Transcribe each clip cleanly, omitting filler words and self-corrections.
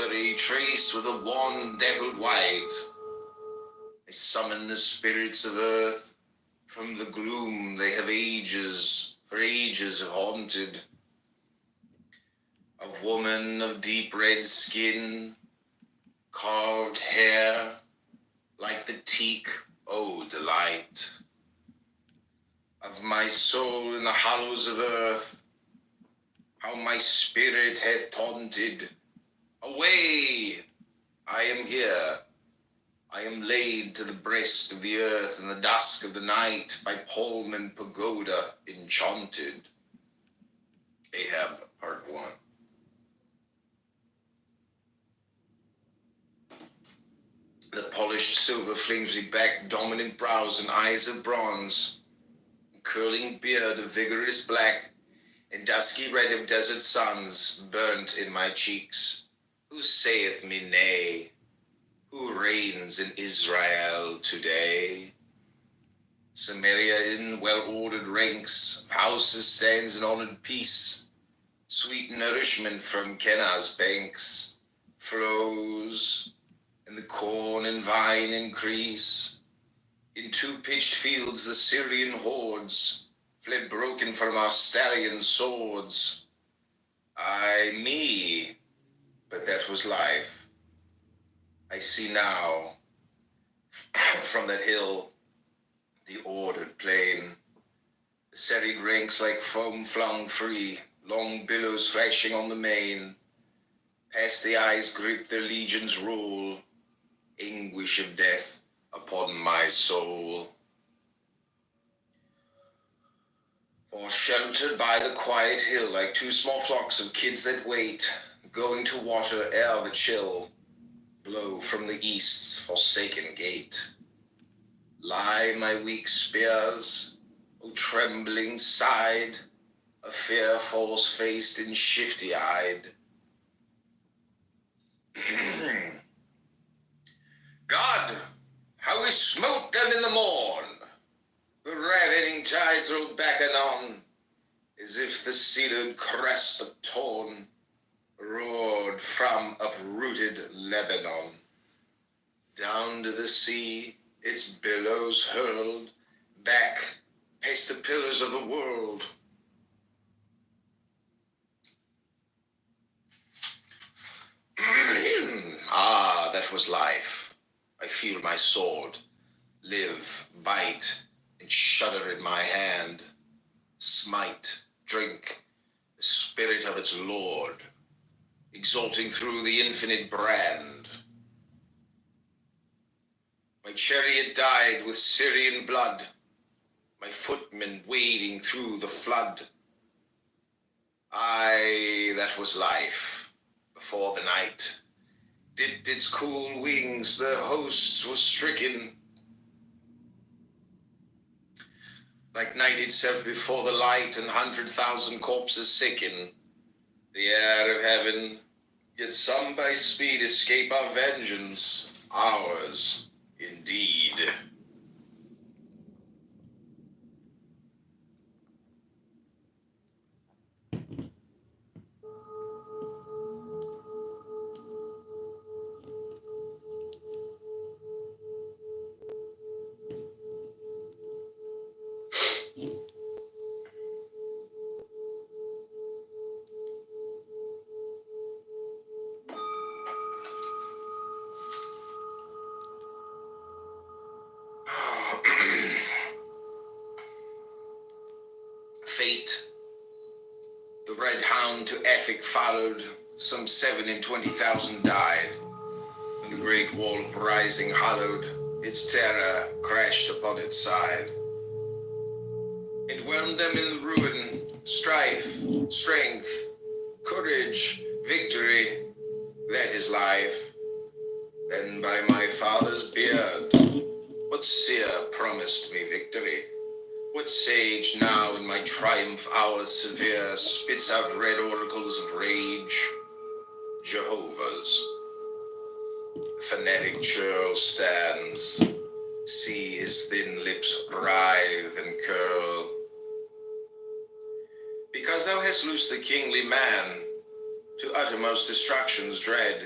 sorcery traced with a wand dappled white. I summon the spirits of earth from the gloom they have for ages have haunted. Of woman of deep red skin, carved hair, like the teak, oh delight. Of my soul in the hollows of earth, how my spirit hath taunted. Away! I am here. I am laid to the breast of the earth in the dusk of the night by Pullman Pagoda enchanted. Ahab, Part 1. The polished silver flames me back, dominant brows and eyes of bronze, curling beard of vigorous black, and dusky red of desert suns burnt in my cheeks. Who saith me nay? Who reigns in Israel today? Samaria in well-ordered ranks of houses stands in honored peace. Sweet nourishment from Kenah's banks flows, and the corn and vine increase. In two-pitched fields the Syrian hordes fled broken from our stallion swords. Ay me, but that was life. I see now, from that hill, the ordered plain, the serried ranks like foam flung free, long billows flashing on the main. Past the eyes grip their legions roll, anguish of death upon my soul. For sheltered by the quiet hill, like two small flocks of kids that wait, going to water ere the chill blow from the east's forsaken gate, lie my weak spears, O trembling side, a fear false-faced and shifty-eyed. God, how we smote them in the morn! The ravening tides rolled back anon, as if the cedared crest uptorn roared from uprooted Lebanon. Down to the sea its billows hurled, back past the pillars of the world. Ah, that was life. I feel my sword live, bite, and shudder in my hand. Smite, drink, the spirit of its lord, exalting through the infinite brand. My chariot dyed with Syrian blood, my footmen wading through the flood. Aye, that was life before the night dipped its cool wings, the hosts were stricken. Like night itself before the light, and 100,000 corpses sicken the air of heaven, yet some by speed escape our vengeance, ours indeed. Fate, the red hound to Ethic followed, some 27,000 died, and the great wall uprising hollowed, its terror crashed upon its side. It whelmed them in ruin, strife, strength, courage, victory, that is life. Then by my father's beard, what seer promised me victory? What sage now in my triumph hour severe spits out red oracles of rage? Jehovah's. The fanatic churl stands, see his thin lips writhe and curl. Because thou hast loosed the kingly man to uttermost destruction's dread,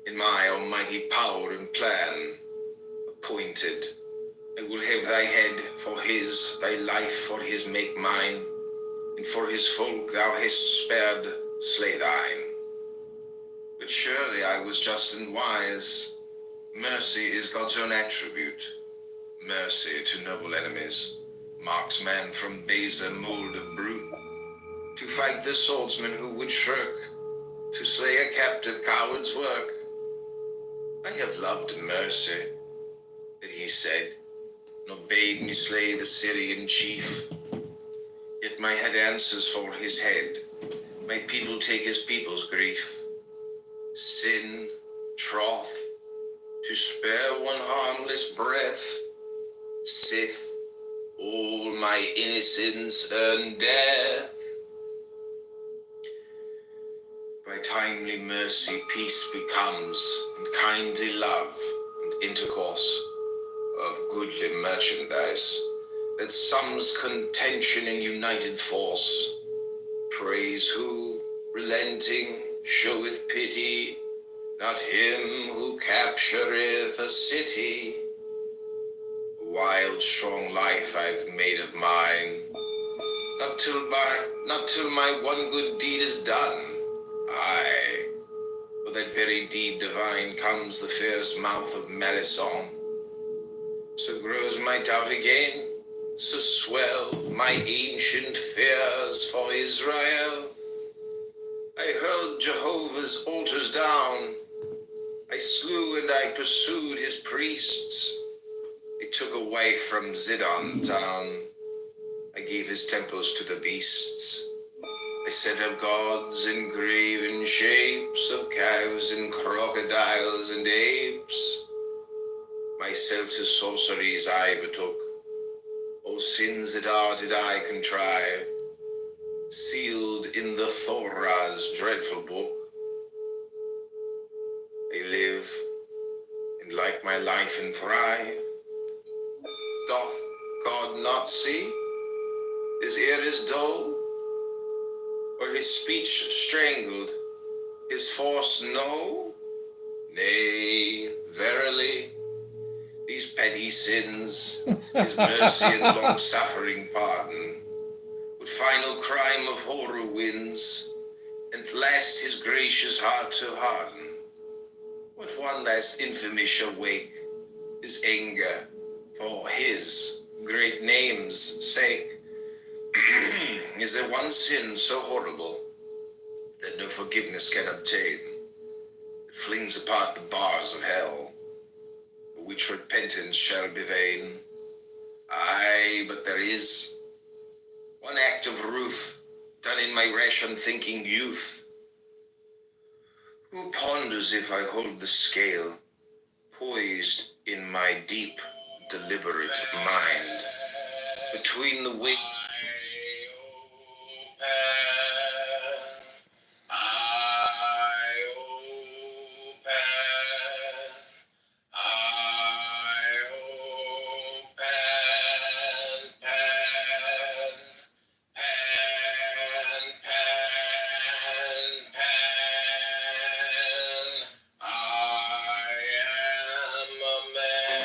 in my almighty power and plan, appointed. I will have thy head for his, thy life for his make mine, and for his folk thou hast spared, slay thine. But surely I was just and wise. Mercy is God's own attribute. Mercy to noble enemies marks man from baser mold of brute. To fight the swordsman who would shirk, to slay a captive coward's work. I have loved mercy, that he said, nor bade me slay the Syrian chief. Yet my head answers for his head, my people take his people's grief. Sin, troth, to spare one harmless breath, saith all my innocence earn death. By timely mercy peace becomes, and kindly love and intercourse of goodly merchandise, that sums contention in united force. Praise who, relenting, showeth pity, not him who captureth a city. A wild, strong life I've made of mine, not till my one good deed is done. Aye, for that very deed divine comes the fierce mouth of malice on. So grows my doubt again, so swell my ancient fears for Israel. I hurled Jehovah's altars down, I slew and I pursued his priests. I took away from Zidon town, I gave his temples to the beasts. I set up gods in graven shapes of calves and crocodiles and apes. Myself to sorceries I betook, all sins that are did I contrive, sealed in the Thorah's dreadful book. I live, and like my life and thrive. Doth God not see? His ear is dull, or his speech strangled, his force no? Nay, verily, these petty sins, his mercy and long-suffering pardon, with final crime of horror wins, and last his gracious heart to harden. What one last infamy shall wake his anger for his great name's sake? Is there one sin so horrible that no forgiveness can obtain, that flings apart the bars of hell, for which repentance shall be vain? Aye, but there is one act of ruth done in my rash unthinking youth. Who ponders if I hold the scale poised in my deep, deliberate mind between the weight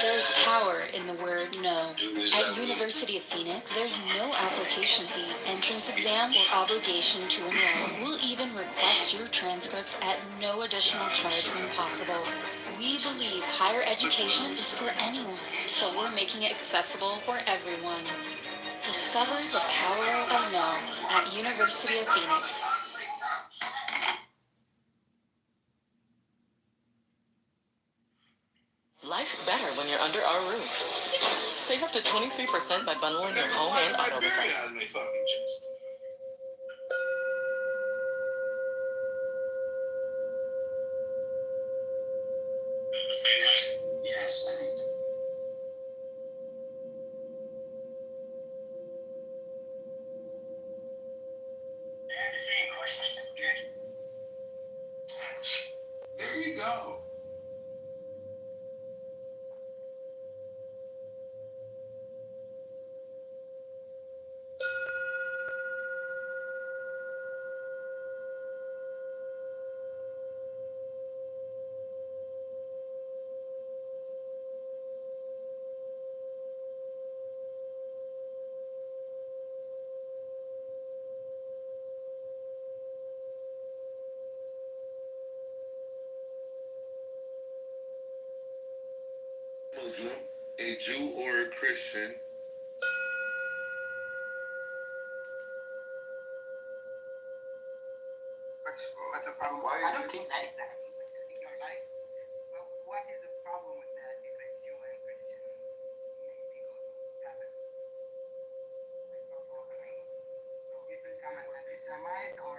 There's power in the word no. At University of Phoenix, there's no application fee, entrance exam, or obligation to enroll. We'll even request your transcripts at no additional charge when possible. We believe higher education is for anyone, so we're making it accessible for everyone. Discover the power of no at University of Phoenix. Life's better when you're under our roof. Save up to 23% by bundling your home and auto device. Yes, I think. There you go. Muslim, a Jew, or a Christian. What's the problem? I don't think that exactly. You're right. But what is the problem with that if a Jew and Christian maybe go to heaven? Also, I mean, it will come an anti-Semite or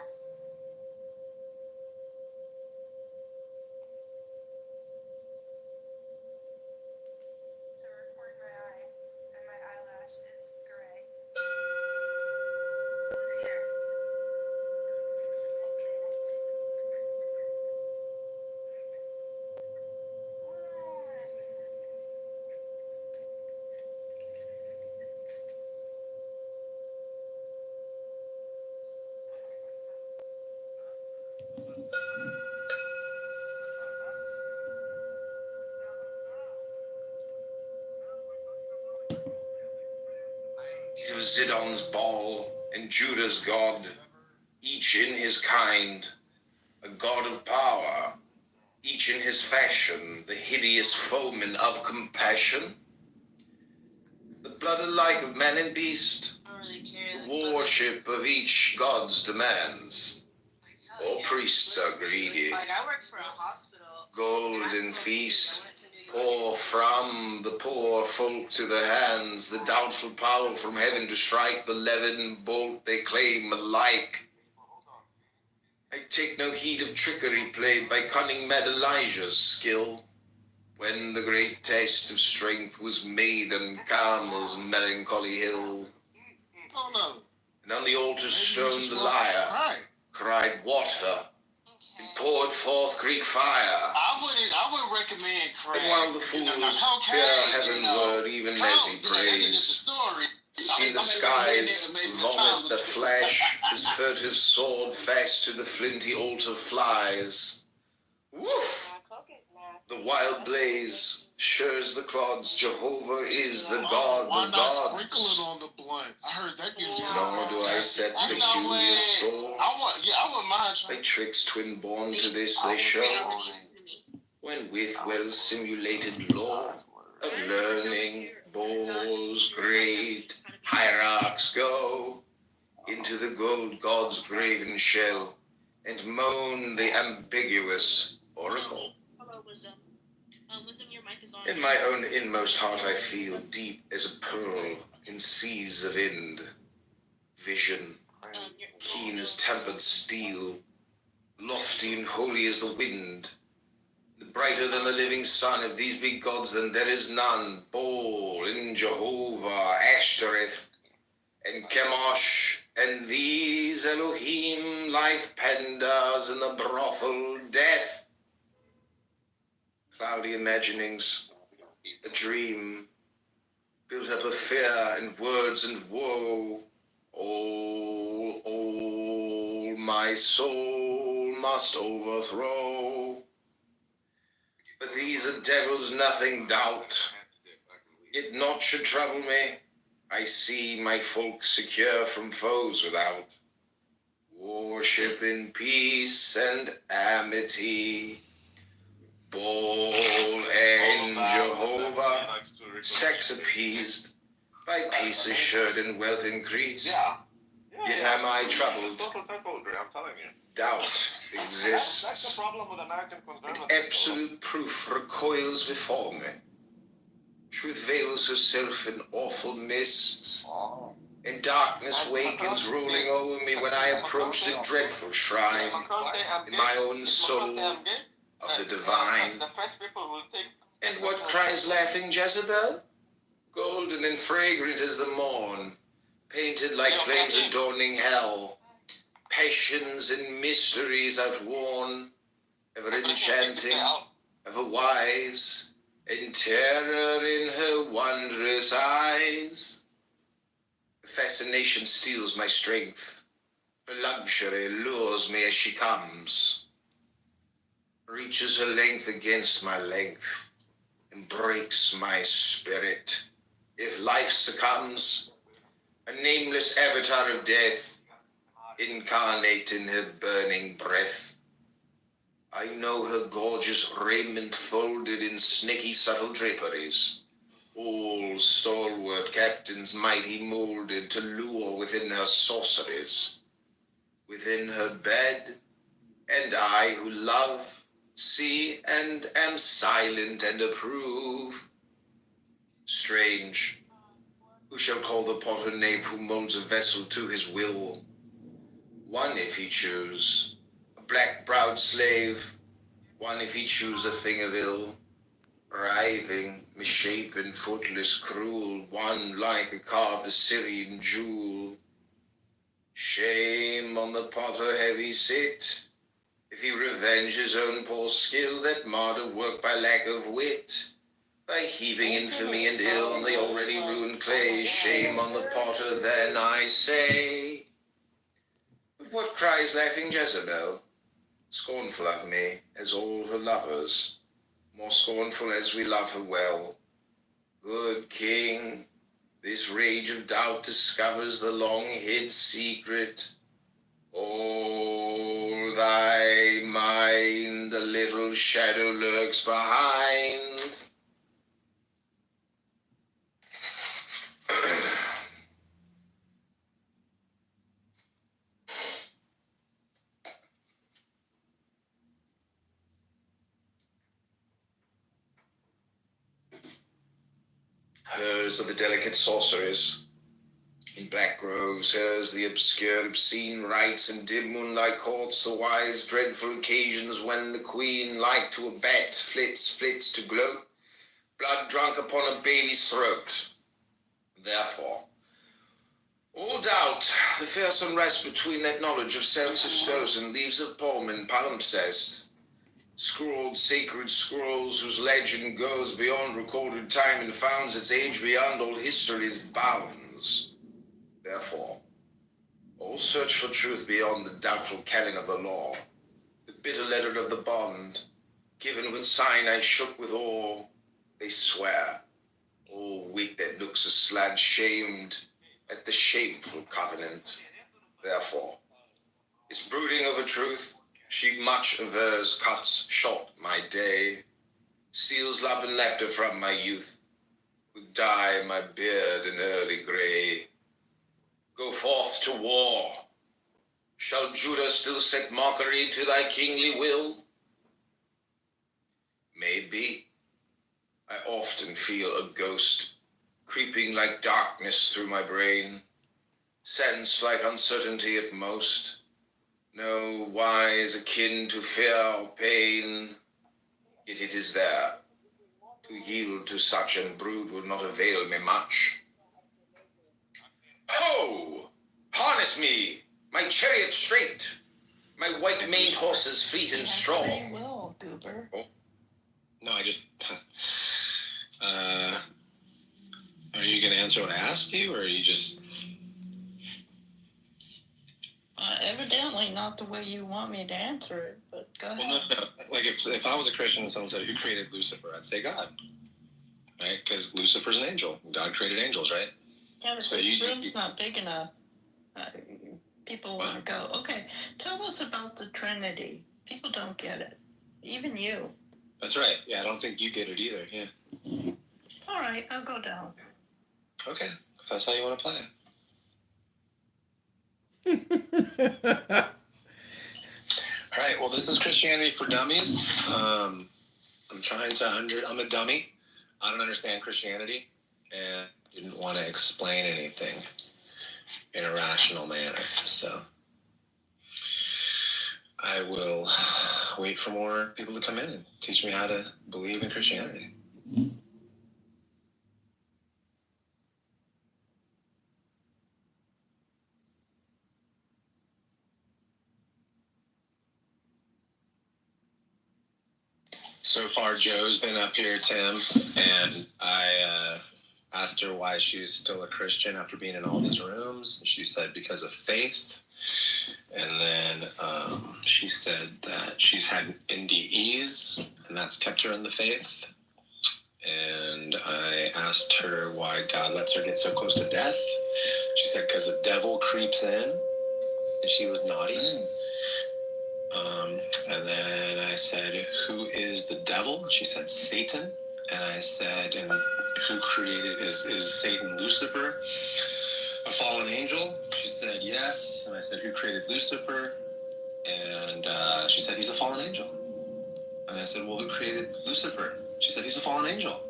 to record my eye, and my eyelash is gray. Who's here? Of Zidon's ball and Judah's god, each in his kind, a god of power, each in his fashion, the hideous foeman of compassion. The blood alike of man and beast, I don't really care. the worship of each god's demands. All priests are greedy, Like, I work for a hospital. golden feast, pour from the poor folk to the hands, the doubtful power from heaven to strike, the leaden bolt they claim alike. I take no heed of trickery played by cunning mad Elijah's skill, when the great test of strength was made on Carmel's melancholy hill. Oh no. And on the altar stone the lyre cried water, and poured forth Greek fire. I would recommend Craig. And while the fools peer heavenward, even as he prays, to see the skies vomit the flash, his furtive sword fast to the flinty altar flies. Woof! The wild blaze shows the clods. Jehovah is the God Why of not sprinkle it gods. on the blunt? I heard that gives you Nor do I set You know peculiar what? store I wouldn't mind by trying. tricks twin born to this they show, when with well simulated lore of learning balls great hierarchs go into the gold god's graven shell and moan the ambiguous oracle. Hello, Wisdom. Wisdom, your mic is on. In my own inmost heart I feel deep as a pearl in seas of end, vision keen as tempered steel, lofty and holy as the wind, brighter than the living sun. If these be gods, then there is none. Baal in Jehovah, Ashtoreth, and Chemosh, and these Elohim, life pandas, and the brothel, death. Cloudy imaginings, a dream, built up of fear and words and woe. All my soul must overthrow. But these are devils, nothing doubt. Yet naught should trouble me. I see my folk secure from foes without. Worship in peace and amity. Baal and Jehovah, sex appeased, by peace assured and wealth increased. Yet am I troubled. I'm telling you. Doubt That's exists. the problem with American And conservatism. absolute proof recoils before me. Truth veils herself in awful mists, and darkness wakens rolling over me when I approach the dreadful shrine in my own soul of the divine. The French people will take. And what cries laughing Jezebel? Golden and fragrant as the morn, painted like flames adorning hell. Passions and mysteries outworn, ever enchanting, ever wise, and terror in her wondrous eyes. Fascination steals my strength, her luxury lures me as she comes, reaches her length against my length, and breaks my spirit. If life succumbs, a nameless avatar of death, incarnate in her burning breath. I know her gorgeous raiment folded in snaky subtle draperies, all stalwart captains mighty molded to lure within her sorceries. Within her bed, and I who love, see, and am silent and approve. Strange, who shall call the potter knave who molds a vessel to his will? One if he choose, a black-browed slave, one if he choose a thing of ill, writhing, misshapen, footless, cruel, one like a carved Assyrian jewel. Shame on the potter heavy sit, if he revenge his own poor skill that marred a work by lack of wit, by heaping infamy and ill on the already ruined clay. Shame on the potter, then I say. But what cries laughing Jezebel, scornful of me as all her lovers, more scornful as we love her well? Good king, this rage of doubt discovers the long-hid secret. All thy mind a little shadow lurks behind. Hers are the delicate sorceries in black groves, hers the obscure obscene rites and dim moonlight courts, the wise dreadful occasions when the queen, like to a bat, flits to gloat, blood drunk upon a baby's throat. Therefore, all doubt the fearsome rest between that knowledge of self bestows and leaves of poem and palimpsest, scrawled sacred scrolls whose legend goes beyond recorded time and founds its age beyond all history's bounds. Therefore, all search for truth beyond the doubtful canon of the law, the bitter letter of the bond, given when Sinai shook with awe, they swear, all weak that looks aslant shamed at the shameful covenant. Therefore, is brooding over truth, she much avers, cuts short my day, steals love and laughter from my youth, would dye my beard an early gray. Go forth to war. Shall Judah still set mockery to thy kingly will? Maybe. I often feel a ghost creeping like darkness through my brain, sense like uncertainty at most, no wise akin to fear or pain, yet it is there. To yield to such and brood would not avail me much. Ho! Harness me, my chariot straight, my white-maned horses fleet and strong. Very well, Goober. No, I just... are you going to answer what I asked you, or are you just... Evidently not the way you want me to answer it, but go ahead. Well, no. Like, if I was a Christian and someone said, who created Lucifer? I'd say God. Right? Because Lucifer's an angel. God created angels, right? Yeah, but So this room's not big enough. People want to What? go, okay, tell us about the Trinity. People don't get it. Even you. That's right. Yeah, I don't think you get it either. Yeah. All right, I'll go down. Okay. If that's how you want to play it. All right. Well, this is Christianity for Dummies. I'm a dummy. I don't understand Christianity and didn't want to explain anything in a rational manner. So I will wait for more people to come in and teach me how to believe in Christianity. So far, Joe's been up here, Tim, and I asked her why she's still a Christian after being in all these rooms. She said because of faith. And then she said that she's had NDEs, and that's kept her in the faith. And I asked her why God lets her get so close to death. She said because the devil creeps in, and she was naughty. And then I said, who is the devil? She said, Satan. And I said, and who created, is Satan Lucifer, a fallen angel? She said, yes. And I said, who created Lucifer? And she said, he's a fallen angel. And I said, well, who created Lucifer? She said, he's a fallen angel.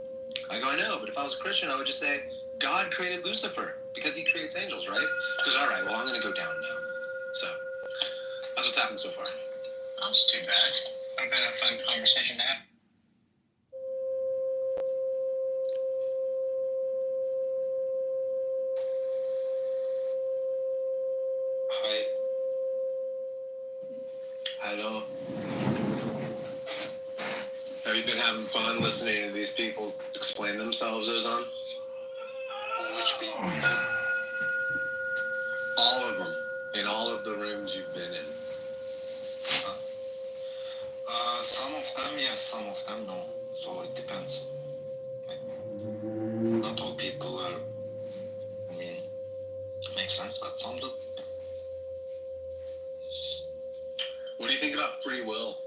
I go, I know, but if I was a Christian, I would just say, God created Lucifer because he creates angels, right? She goes, all right, well, I'm going to go down now. So that's what's happened so far. That's too bad. I've been a fun conversation to have. Hi. Hello. Have you been having fun listening to these people explain themselves, Ozan? Which people? All of them. In all of the rooms you've been in. Some of them yes, some of them no. So it depends. Like, not all people are, I mean, make sense, but some do. What do you think about free will?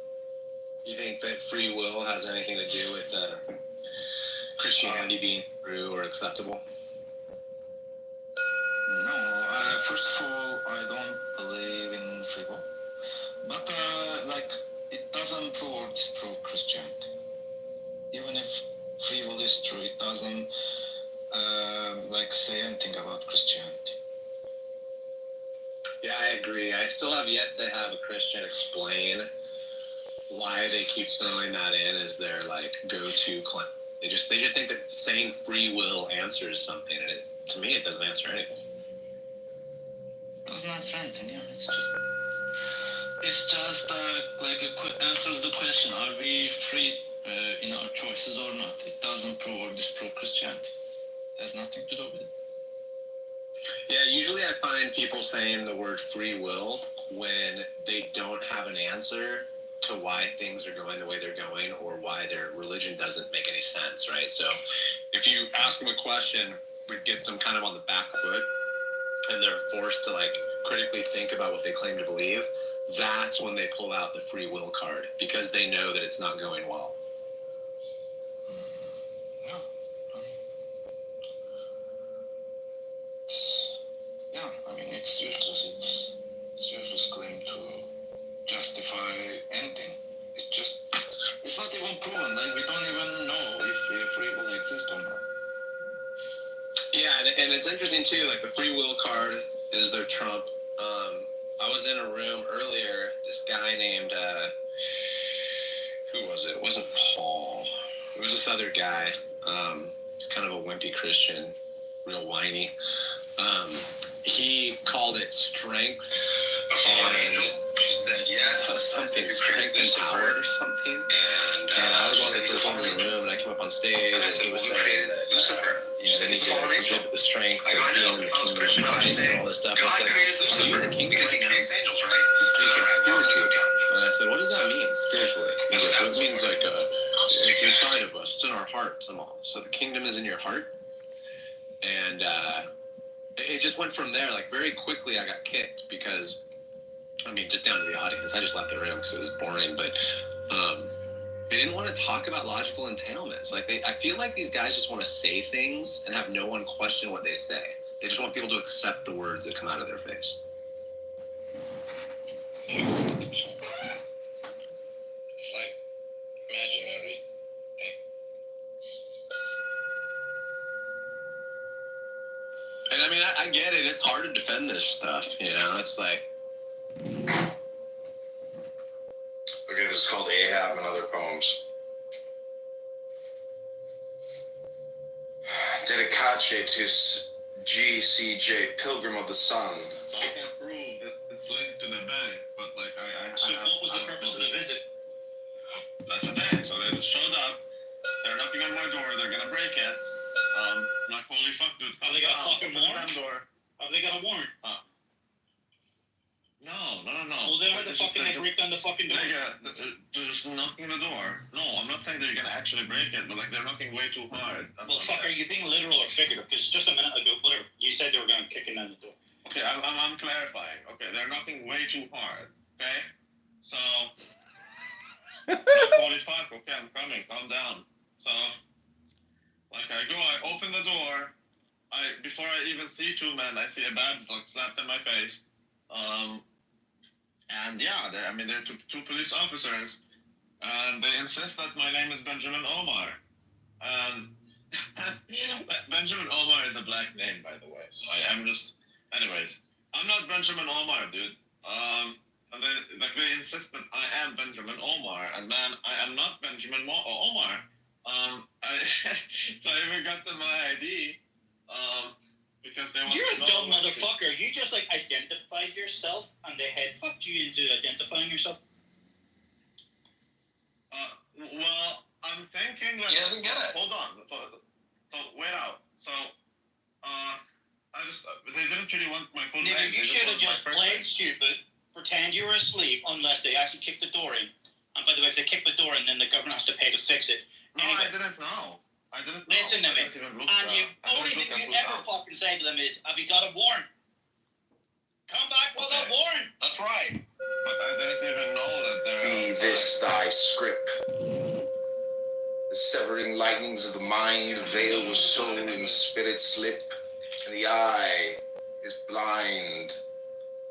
You think that free will has anything to do with Christianity being true or acceptable? No, first of all, I don't believe in free will. But, like, it doesn't prove or disprove Christianity. Even if free will is true, it doesn't, like, say anything about Christianity. Yeah, I agree. I still have yet to have a Christian explain why they keep throwing that in as their, like, go-to claim. They just think that saying free will answers something, and to me, it doesn't answer anything. It doesn't answer anything, yeah. It's just like answers the question: are we free in our choices or not? It doesn't prove or disprove Christianity. It has nothing to do with it. Yeah, usually I find people saying the word free will when they don't have an answer to why things are going the way they're going or why their religion doesn't make any sense, right? So if you ask them a question, it gets them kind of on the back foot and they're forced to, like, critically think about what they claim to believe. That's when they pull out the free will card because they know that it's not going well. Yeah, I mean, it's useless claim to justify anything. It's not even proven. Like, we don't even know if free will exists or not. Yeah, and it's interesting too, like the free will card is their trump. I was in a room earlier, this guy named, who was it? It wasn't Paul. It was this other guy. He's kind of a wimpy Christian, real whiny. He called it strength. A fallen angel. She said, yes. Something, strength and power or something. And I was one of the first ones in the room, and I came up on stage, and he was saying that, you know, they need to exhibit the strength of being in the kingdom of Christ and all this stuff. God created Lucifer because he creates angels, right? And I said, what does that mean spiritually? He's like, well, it means like it's inside of us. It's in our hearts and all. So the kingdom is in your heart. And it just went from there. Like, very quickly I got kicked because, I mean, just down to the audience. I just left the room because it was boring. But they didn't want to talk about logical entailments. Like, I feel like these guys just want to say things and have no one question what they say. They just want people to accept the words that come out of their face. It's like imaginary thing. And I mean, I get it. It's hard to defend this stuff, you know? It's like... Okay, this is called Ahab and Other Poems. Dedicace to GCJ, Pilgrim of the Sun. I can prove that it's linked to the bank, but like So what was the purpose of the visit? That's the thing. So they just showed up. They're knocking on my door. They're gonna break it. I'm like, holy fuck, dude. Have they got a fucking Open the warrant? damn door. Have they got a warrant? No. Well, then why the fuck can they break down the fucking door? They're just knocking the door. No, I'm not saying they're gonna actually break it, but like they're knocking way too hard. That's Well, what fuck, I'm are you being literal or figurative? Because just a minute ago, whatever, you said they were going to kick in down the door. Okay, I'm clarifying. Okay, they're knocking way too hard. Okay, so holy fuck, okay, I'm coming, calm down. So, like, I open the door, before I even see two men, I see a badge, like, slapped in my face. And yeah, they're two police officers, and they insist that my name is Benjamin Omar. And Benjamin Omar is a black name, by the way, so I'm just, anyways, I'm not Benjamin Omar, dude. And they insist that I am Benjamin Omar, and man, I am not Benjamin Omar. So I even got to my ID, because they want You're to a know dumb what motherfucker. You just like identified yourself, and they head fucked you into identifying yourself. Well, I'm thinking like. He doesn't get it. Hold on. So wait out. So, they didn't really want my full name. Nigga, you They should have want my just first played name. stupid, pretend you were asleep, unless they actually kicked the door in. And by the way, if they kick the door in, then the government has to pay to fix it. No, Anyway, I didn't know. listen to I me. didn't even look, And the I only didn't thing look you at ever who's fucking say to them is, have you got a warrant? Come back with a warrant. That's right. But I didn't even know that they're. Be this thy script. The severing lightnings of the mind, veil with soul and spirit slip, and the eye is blind.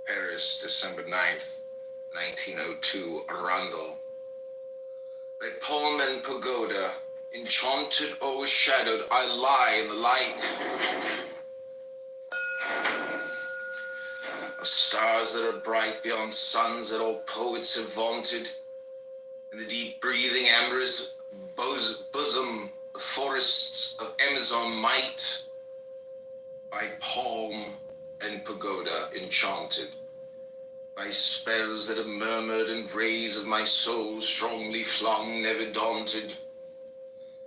Paris, December 9th, 1902, Arundel. By Pullman Pagoda, enchanted, overshadowed, I lie in the light of stars that are bright beyond suns that all poets have vaunted. In the deep breathing amorous bosom of forests of Amazon might, by palm and pagoda enchanted, by spells that have murmured and rays of my soul strongly flung, never daunted,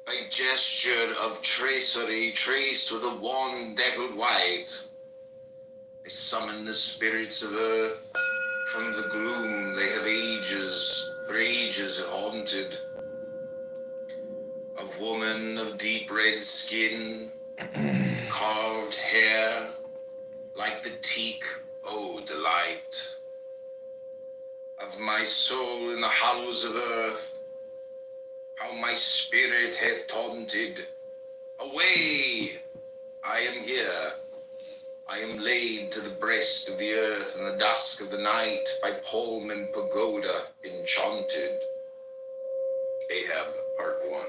by gesture of tracery traced with a wand daggled white, I summon the spirits of earth from the gloom they have for ages haunted, of woman of deep red skin, carved hair, like the teak, oh delight, of my soul in the hollows of earth, how my spirit hath taunted, away, I am here, I am laid to the breast of the earth in the dusk of the night, by palm and pagoda enchanted. Ahab, Part 1.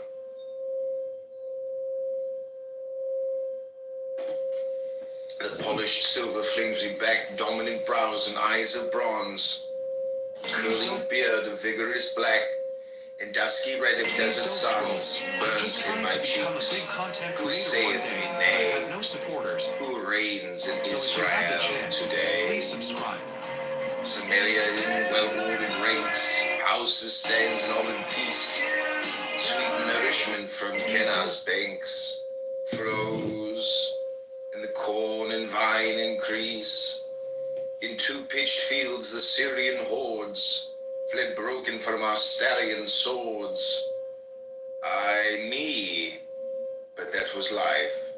The polished silver flings me back, dominant brows and eyes of bronze, curling beard of vigorous black, and dusky red of desert suns burnt in my cheeks. Who saith me nay? Who reigns in Israel today? Samaria in well-ordered ranks, houses stands in all in peace. Sweet nourishment from Kenah's banks flows, and the corn and vine increase. In two-pitched fields the Syrian hordes fled broken from our stallion swords. Ay me, but that was life.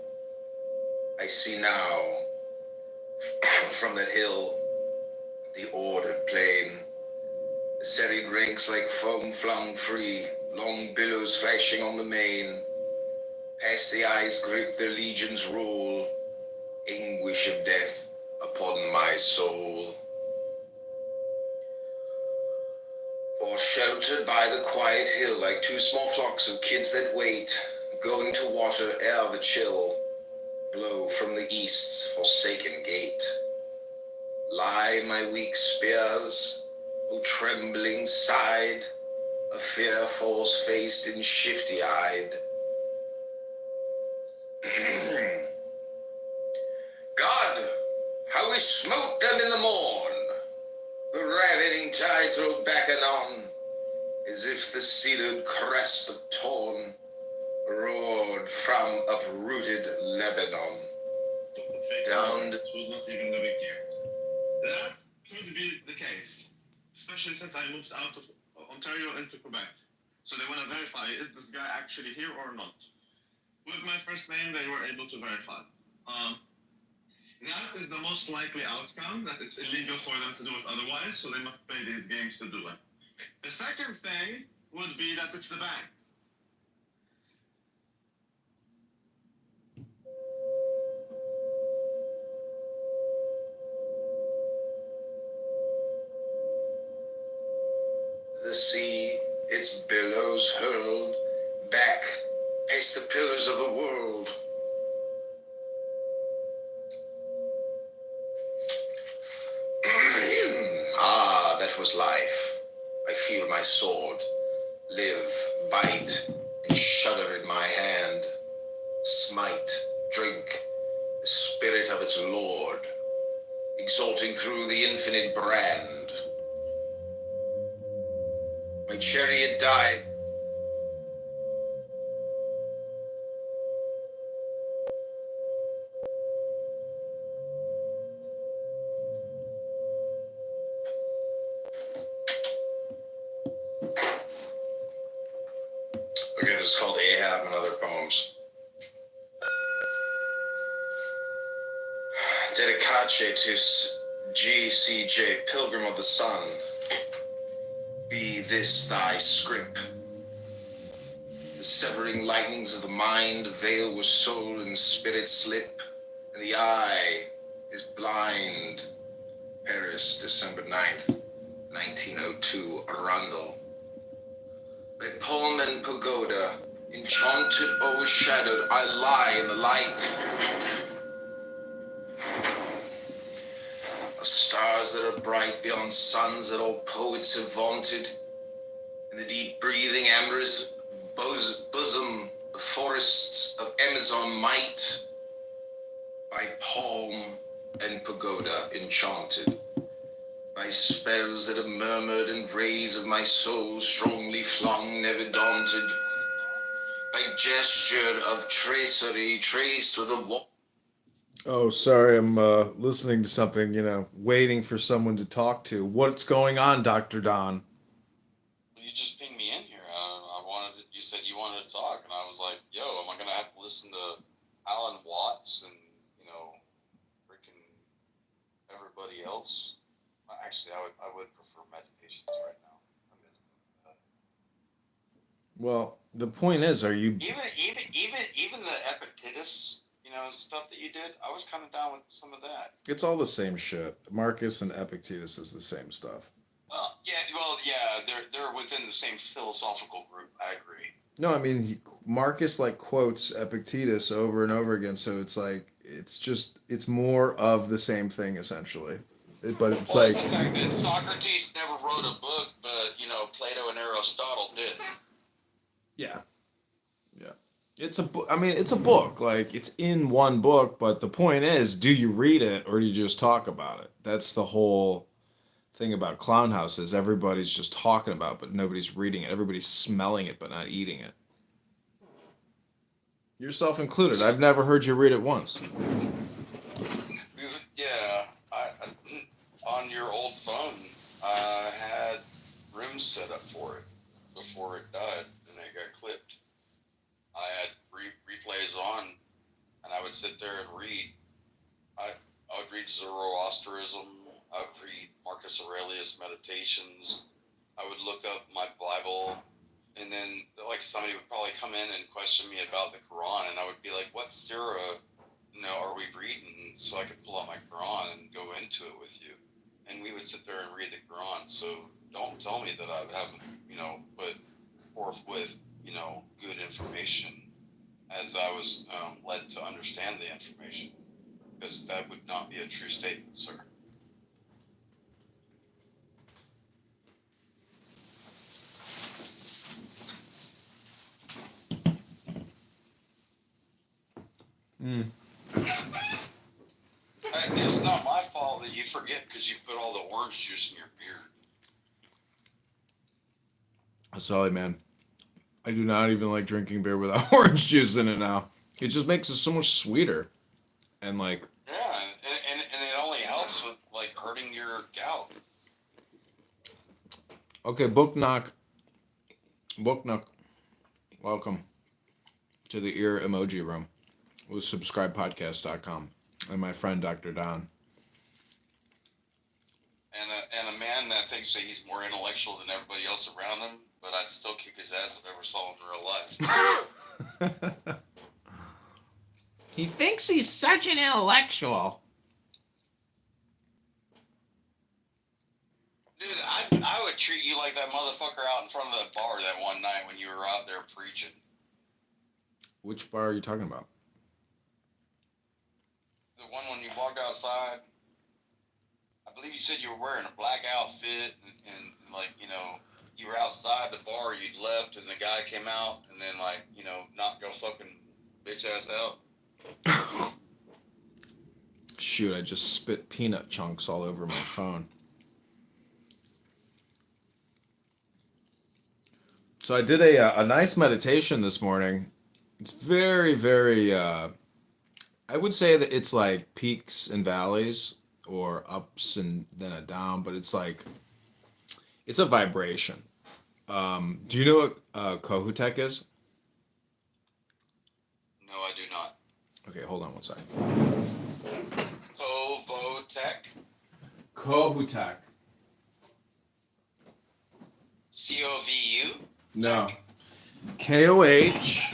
I see now, from that hill, the ordered plain, the serried ranks like foam flung free, long billows flashing on the main. Past the eyes grip their legions roll, anguish of death upon my soul. For sheltered by the quiet hill, like two small flocks of kids that wait, going to water ere the chill blow from the east's forsaken gate, lie my weak spears, O trembling side, of fear false-faced and shifty-eyed. God, how we smote them in the morn! The ravening tides rolled back anon, as if the sealed crest of Torn roared from uprooted Lebanon. Down to... Who's not even living here. That could be the case, especially since I moved out of Ontario into Quebec. So they want to verify, is this guy actually here or not? With my first name, they were able to verify. That is the most likely outcome, that it's illegal for them to do it otherwise, so they must play these games to do it. The second thing would be that it's the bank. The sea, its billows hurled back past the pillars of the world. Ah, that was life. I feel my sword live, bite, and shudder in my hand. Smite, drink, the spirit of its lord, exalting through the infinite brand. My chariot died. Okay, this is called Ahab and Other Poems. Dedicace to GCJ, Pilgrim of the Sun. Be this thy scrip. The severing lightnings of the mind veil where soul and spirit slip, and the eye is blind. Paris, December 9th, 1902, Arundel. By poem and pagoda, enchanted, overshadowed, I lie in the light of stars that are bright beyond suns that all poets have vaunted. In the deep breathing, amorous bosom of forests of Amazon might, by palm and pagoda enchanted, by spells that have murmured and rays of my soul strongly flung, never daunted, by gesture of tracery traced with a wall. Oh, sorry, I'm listening to something, waiting for someone to talk to. What's going on, Dr. Don? You just pinged me in here. You said you wanted to talk, and I was like, yo, am I going to have to listen to Alan Watts and, freaking everybody else? Actually, I would prefer meditations right now. Well, the point is, are you... Even the Epictetus, stuff that you did, I was kind of down with some of that. It's all the same shit. Marcus and Epictetus is the same stuff. They're within the same philosophical group. I agree. No, I mean, Marcus, quotes Epictetus over and over again, so it's more of the same thing, essentially. But it's the fact that Socrates never wrote a book, but, Plato and Aristotle did. Yeah. It's a book. I mean, it's a book. It's in one book, but the point is, do you read it or do you just talk about it? That's the whole thing about Clown House is everybody's just talking about it, but nobody's reading it. Everybody's smelling it, but not eating it. Yourself included. I've never heard you read it once. Yeah, on your old phone, I had rooms set up for it before it died, and it got clipped. I had replays on, and I would sit there and read. I would read Zoroastrianism. I would read Marcus Aurelius Meditations. I would look up my Bible, and then somebody would probably come in and question me about the Quran, and I would be like, "What surah, are we reading?" So I could pull out my Quran and go into it with you, and we would sit there and read the Quran. So don't tell me that I haven't, put forth with, good information as I was led to understand the information, because that would not be a true statement, sir. Hey, it's not my fault that you forget because you put all the orange juice in your beer. Sorry, man. I do not even like drinking beer without orange juice in it now. It just makes it so much sweeter. And Yeah, and it only helps with hurting your gout. Okay, Book Knock. Welcome to the Ear Emoji Room with subscribepodcast.com and my friend Dr. Don. And a man that thinks that he's more intellectual than everybody else around him, but I'd still kick his ass if I ever saw him in real life. He thinks he's such an intellectual. Dude, I would treat you like that motherfucker out in front of the bar that one night when you were out there preaching. Which bar are you talking about? The one when you walked outside. I believe you said you were wearing a black outfit and like, you know, you were outside the bar, you'd left, and the guy came out and then, like, you know, knocked your fucking bitch ass out. Shoot, I just spit peanut chunks all over my phone. So I did a nice meditation this morning. It's very, very, I would say that it's like peaks and valleys or ups and then a down, but it's like, it's a vibration. Do you know what Kohoutek is? No, I do not. Okay, hold on one second. Kovotech? Kohoutek. C-O-V-U? No. Kohoutek.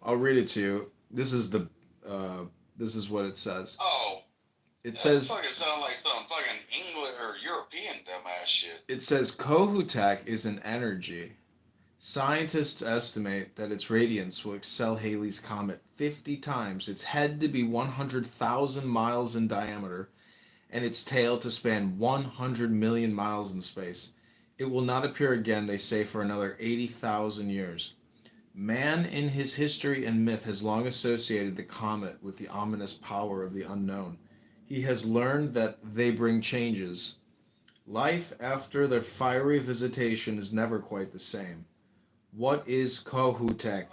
I'll read it to you. This is the this is what it says. Oh. It That says fucking sound like some fucking English or European dumbass shit. it says Kohoutek is an energy. Scientists estimate that its radiance will excel Halley's Comet 50 times, its head to be 100,000 miles in diameter, and its tail to span 100 million miles in space. It will not appear again, they say, for another 80,000 years. Man in his history and myth has long associated the comet with the ominous power of the unknown. He has learned that they bring changes. Life after their fiery visitation is never quite the same. What is Kohoutek?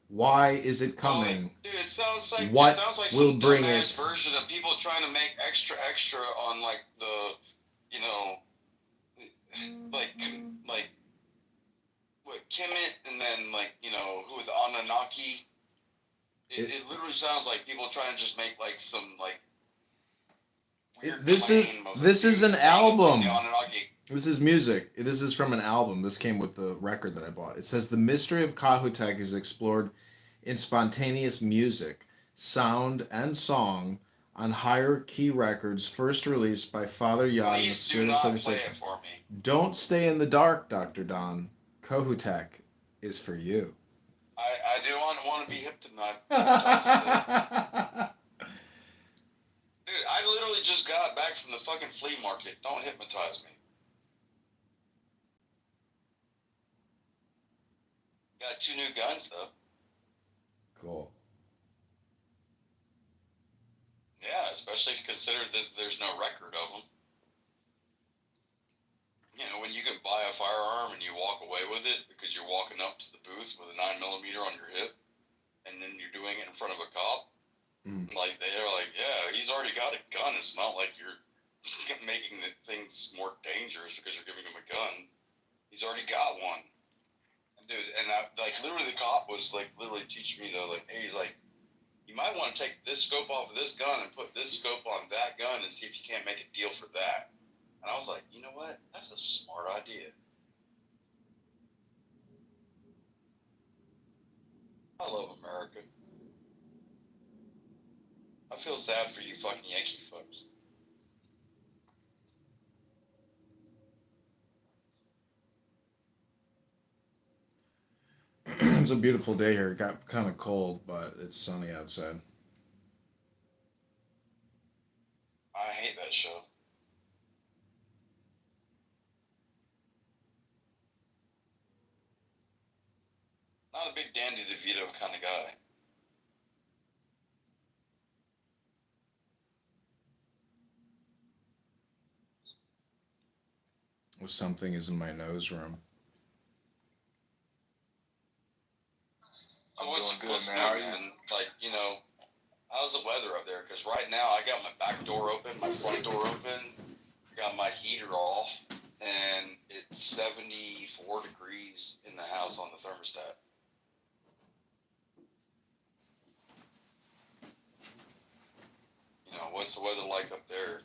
Why is it coming? Dude, it sounds like What some will bring dumbass it? version of people trying to make extra on like the, you know, like what Kemet and then like, you know, who was Anunnaki. It literally sounds like people trying to just make like some like weird This is an from album. the Anunnaki. This is music. This is from an album. This came with the record that I bought. It says the mystery of Kohoutek is explored in spontaneous music, sound, and song on higher key records, first released by Father Yod in the Please do Spirit of not play 76. it for me. Don't stay in the dark, Dr. Don. Kohoutek is for you. I do want to be hypnotized. Dude, I literally just got back from the fucking flea market. Don't hypnotize me. Got 2 new guns though. Cool. Yeah, especially if you consider that there's no record of them. You know, when you can buy a firearm and you walk away with it because you're walking up to the booth with a 9mm on your hip, and then you're doing it in front of a cop. Like they're like, yeah, he's already got a gun. It's not like you're making the things more dangerous because you're giving him a gun. He's already got one. Dude, and I, like, literally the cop was, like, literally teaching me, though, like, hey, he's like, you might want to take this scope off of this gun and put this scope on that gun and see if you can't make a deal for that. And I was like, you know what? That's a smart idea. I love America. I feel sad for you fucking Yankee folks. It's a beautiful day here. It got kind of cold, but it's sunny outside. I hate that show. Not a big Danny DeVito kind of guy. Something is in my nose room. What's good, man? How are you? Like, you know, how's the weather up there? Because right now I got my back door open, my front door open, got my heater off, and it's 74 degrees in the house on the thermostat. You know, what's the weather like up there?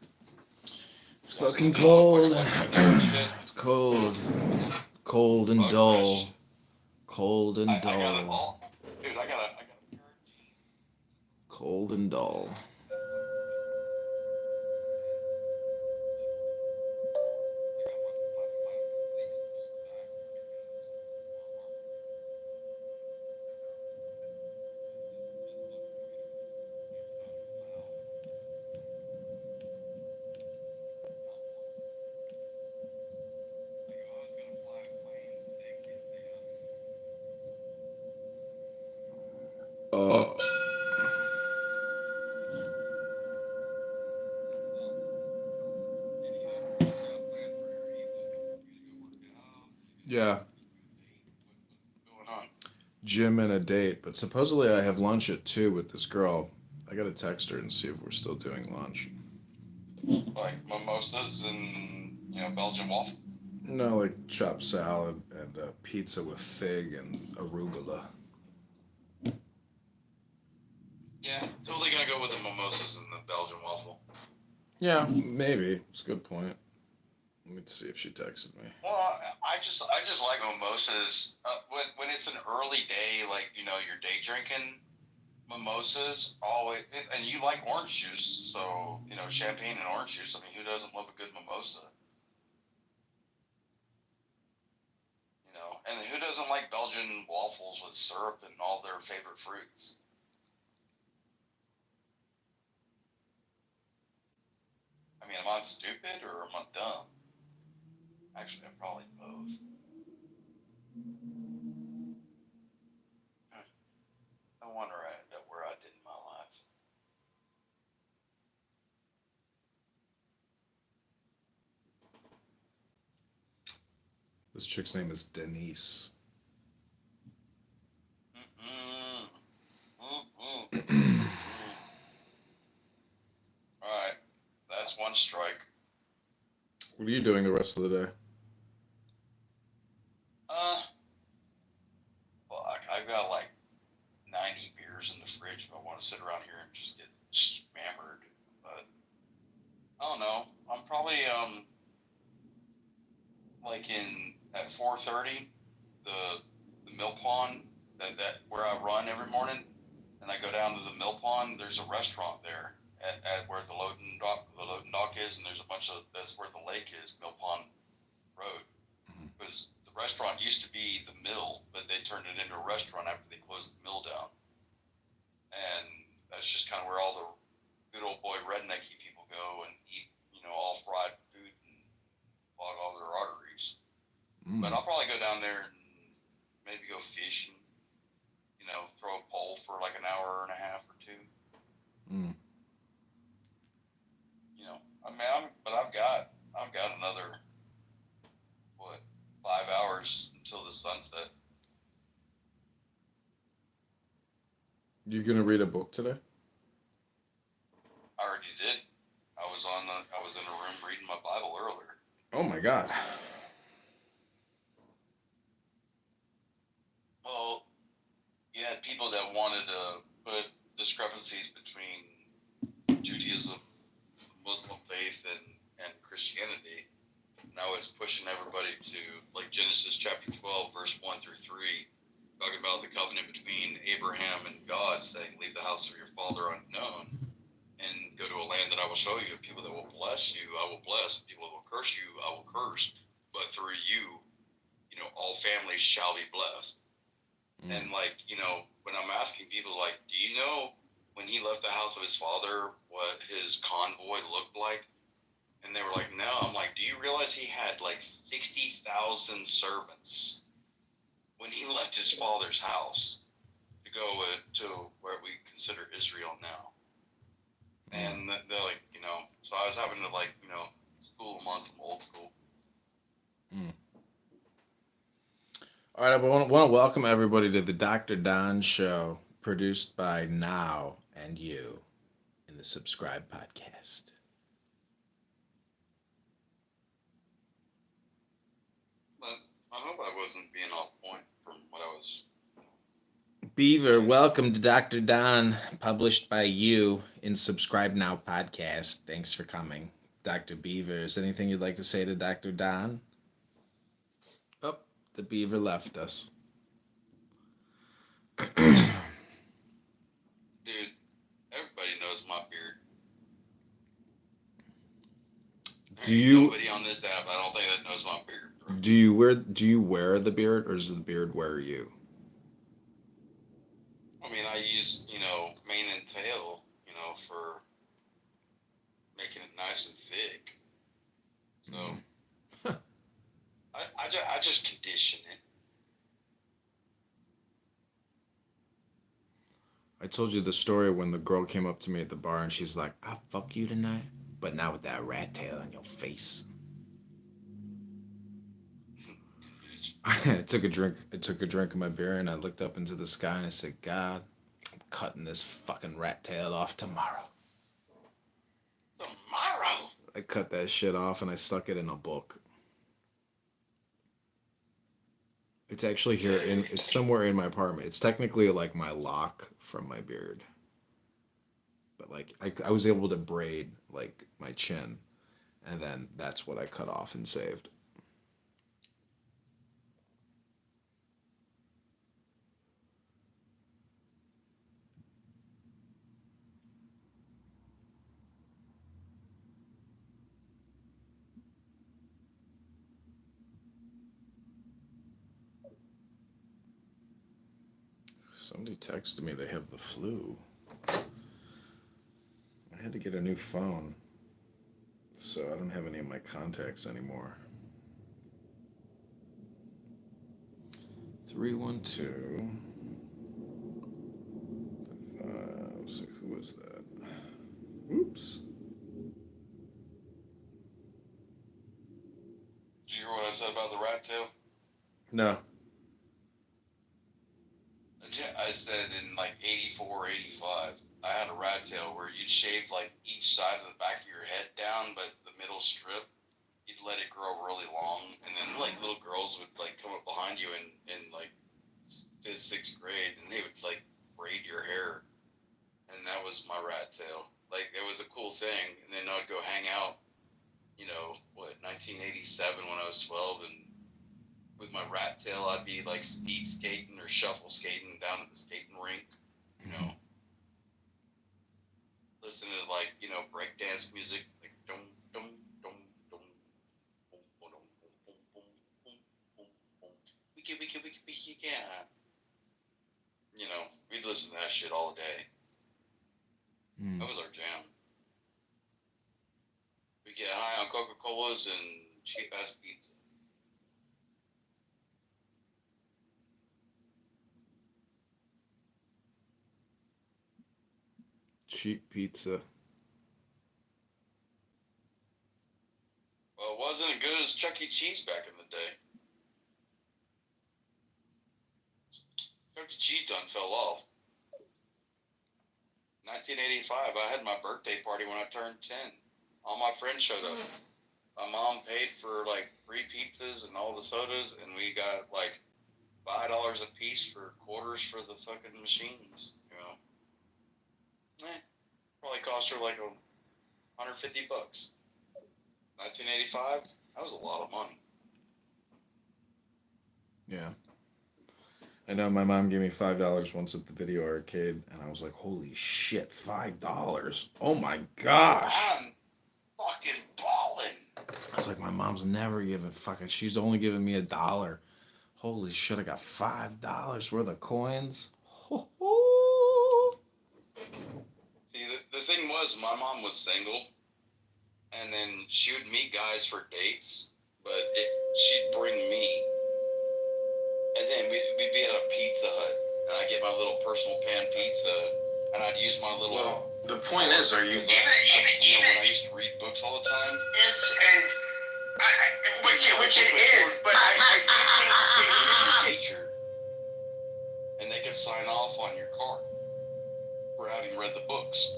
It's fucking cold. It's cold. Cold and Bug dull. rush. Cold and I got it dull. all. Dude, I got a pair of jeans. Cold and dull. Oh. Yeah. Going on? Gym and a date, but supposedly I have lunch at 2 with this girl. I gotta text her and see if we're still doing lunch. Like mimosas and Belgian waffle. No, like chopped salad and pizza with fig and arugula. Yeah, totally gonna go with the mimosas and the Belgian waffle. Yeah, maybe. It's a good point. Let me see if she texted me. Well, I just like mimosas. When it's an early day, like you're day drinking, mimosas always, and you like orange juice, so champagne and orange juice. I mean, who doesn't love a good mimosa? And who doesn't like Belgian waffles with syrup and all their favorite fruits? I mean, am I stupid or am I dumb? Actually, I'm probably both. No wonder I ended up where I did in my life. This chick's name is Denise. Alright, that's one strike. What are you doing the rest of the day? Well, I've got like 90 beers in the fridge if I want to sit around here and just get hammered. But I don't know. I'm probably like at 4:30, the mill pond that where I run every morning, and I go down to the mill pond. There's a restaurant there at where the loading dock is, and there's a bunch of that's where the lake is, Mill Pond Road. Because the restaurant used to be the mill, but they turned it into a restaurant after they closed the mill down. And that's just kind of where all the good old boy rednecky people go and eat, all fried food and clog all their arteries. But I'll probably go down there and maybe go fishing, throw a pole for like an hour and a half or two. I mean, I've got another 5 hours until the sunset. You gonna read a book today? I already did. I was in a room reading my Bible earlier. Oh my God. Well, you had people that wanted to put discrepancies between Judaism, Muslim faith, and Christianity. And I was pushing everybody to like Genesis chapter 12, verse 1 through 3, talking about the covenant between Abraham and God, saying, "Leave the house of your father unknown and go to a land that I will show you. People that will bless you, I will bless. People that will curse you, I will curse. But through you, all families shall be blessed." And when I'm asking people, like, do you know when he left the house of his father what his convoy looked like? And they were like, no. I'm like, do you realize he had like 60,000 servants when he left his father's house to go to where we consider Israel now? And they're like, so I was having to school them on some old school. All right, I want to welcome everybody to the Dr. Don Show, produced by Now and You in the Subscribe Podcast. But I hope I wasn't being off point from what I was. Beaver, welcome to Dr. Don, published by you in Subscribe Now Podcast. Thanks for coming. Dr. Beaver, is anything you'd like to say to Dr. Don? The beaver left us. Dude, everybody knows my beard. Do you Nobody on this app, I don't think that knows my beard. do you wear the beard, or does the beard wear you? I mean, I use, mane and tail, for making it nice and thick. So, I just condition it. I told you the story when the girl came up to me at the bar and she's like, "I'll fuck you tonight, but not with that rat tail on your face." I took a drink of my beer and I looked up into the sky and I said, "God, I'm cutting this fucking rat tail off tomorrow." Tomorrow? I cut that shit off and I stuck it in a book. It's actually it's somewhere in my apartment. It's technically like my lock from my beard. But like I was able to braid like my chin, and then that's what I cut off and saved. Somebody texted me they have the flu. I had to get a new phone, so I don't have any of my contacts anymore. 312. So who was that? Oops. Did you hear what I said about the rat tail? No. I said in like 84, 85, I had a rat tail where you'd shave like each side of the back of your head down, but the middle strip, you'd let it grow really long, and then like little girls would like come up behind you in like 5th, 6th grade, and they would like braid your hair, and that was my rat tail. Like it was a cool thing, and then I'd go hang out, 1987 when I was 12, and with my rat tail, I'd be like speed skating or shuffle skating down at the skating rink, listening to like, break dance music, like dum dum dum dum dum dum dum dum dum. We can. We'd listen to that shit all day. That was our jam. We'd get high on Coca-Colas and cheap ass pizza. Cheap pizza. Well, it wasn't as good as Chuck E. Cheese back in the day. Chuck E. Cheese done fell off. 1985, I had my birthday party when I turned 10. All my friends showed up. My mom paid for like 3 pizzas and all the sodas, and we got like $5 a piece for quarters for the fucking machines, Probably cost her like $150. 1985, that was a lot of money. Yeah. I know my mom gave me $5 once at the video arcade, and I was like, "Holy shit, $5! Oh my gosh!" I'm fucking balling. I was like, "My mom's never given she's only given me $1. Holy shit, I got $5 worth of coins." See, the thing was, my mom was single, and then she would meet guys for dates, but she'd bring me, and then we'd be at a Pizza Hut, and I'd get my little personal pan pizza, and I'd use my little... Well, the point is, are you... When I used to read books all the time... Yes, and... Which it is, but I think... Teacher, and they could sign off on your card for having read the books.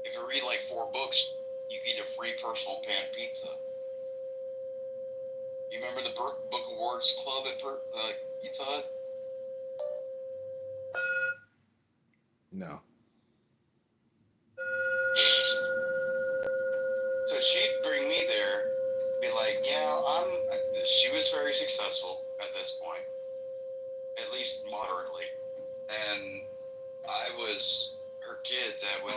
If you read like 4 books, you get a free personal pan pizza. You remember the Book Awards Club at Pizza Hut? No. So she'd bring me there, be like, she was very successful at this point, at least moderately. And I was her kid that would,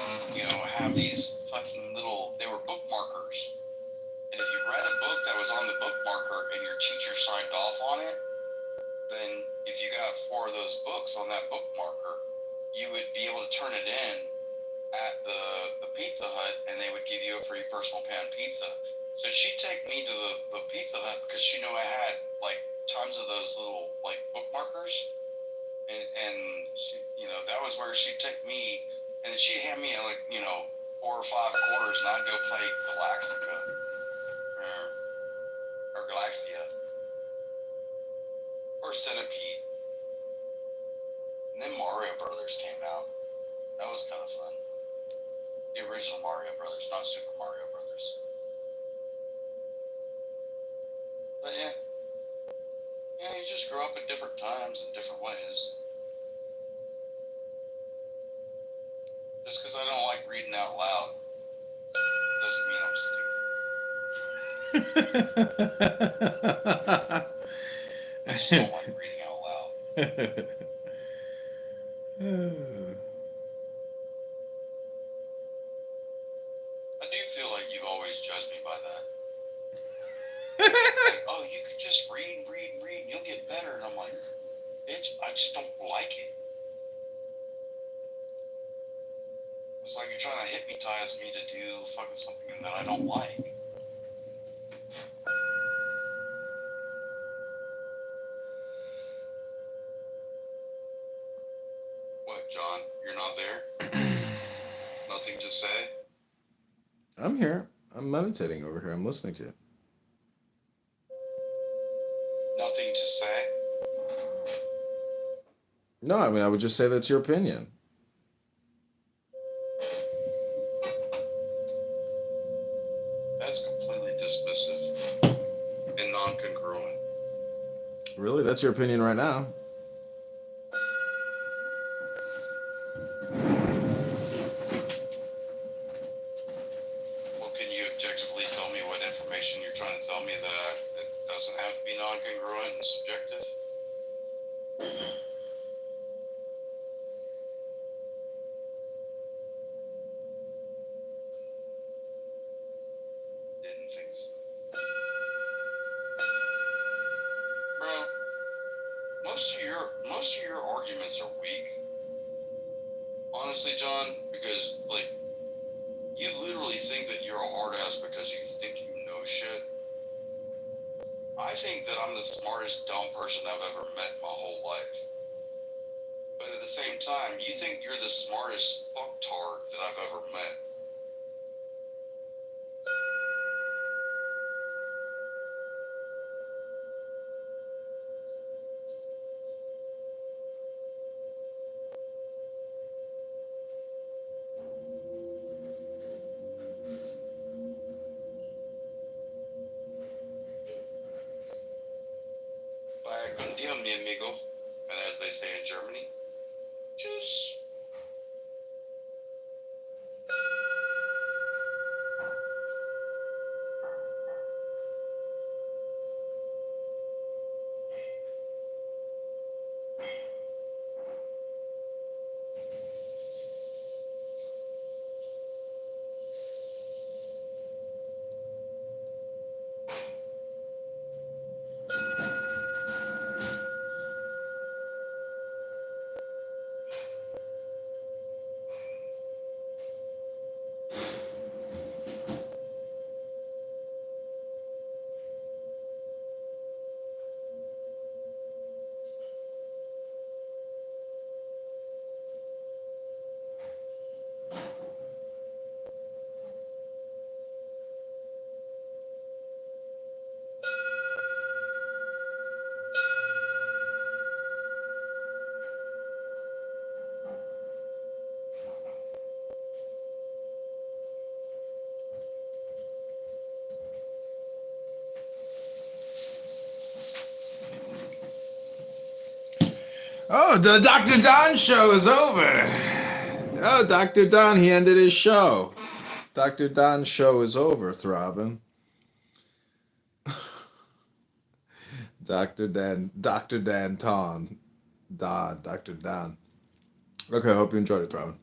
have these fucking little, they were bookmarkers. And if you read a book that was on the bookmarker and your teacher signed off on it, then if you got 4 of those books on that bookmarker, you would be able to turn it in at the Pizza Hut, and they would give you a free personal pan pizza. So she'd take me to the Pizza Hut because she knew I had like tons of those little like bookmarkers, and she, that was where she'd take me, and she'd hand me like 4 or 5 quarters, and I'd go play Galaxica or Galaxia or Centipede. And then Mario Brothers came out. That was kind of fun. The original Mario Brothers, not Super Mario Brothers. But yeah, you just grow up at different times in different ways. Just because I don't like reading out loud doesn't mean I'm stupid. I just don't like reading out loud. I do feel like you've always judged me by that. Like, oh, you could just read and read and read and you'll get better. And I'm like, bitch, I just don't like it. It's like you're trying to hypnotize me to do fucking something that I don't like. What, John? You're not there? Nothing to say? I'm here. I'm meditating over here. I'm listening to you. Nothing to say? No, I mean, I would just say that's your opinion. That's completely dismissive and non-congruent. Really? That's your opinion right now. Well, can you objectively tell me what information you're trying to tell me that it doesn't have to be non-congruent and subjective? Didn't think so. Bro, most of your arguments are weak. Honestly, John, because like you literally think that you're a hard ass because you think you know shit. I think that I'm the smartest dumb person I've ever met in my whole life. But at the same time, you think you're the smartest fucktard that I've ever met. Vaya con Dios, mi amigo. And as they say in Germany, tschüss. Oh, the Dr. Don show is over. Oh, Dr. Don, he ended his show. Dr. Don's show is over, Throbbing. Dr. Danton. Dr. Don. Okay, hope you enjoyed it, Robin.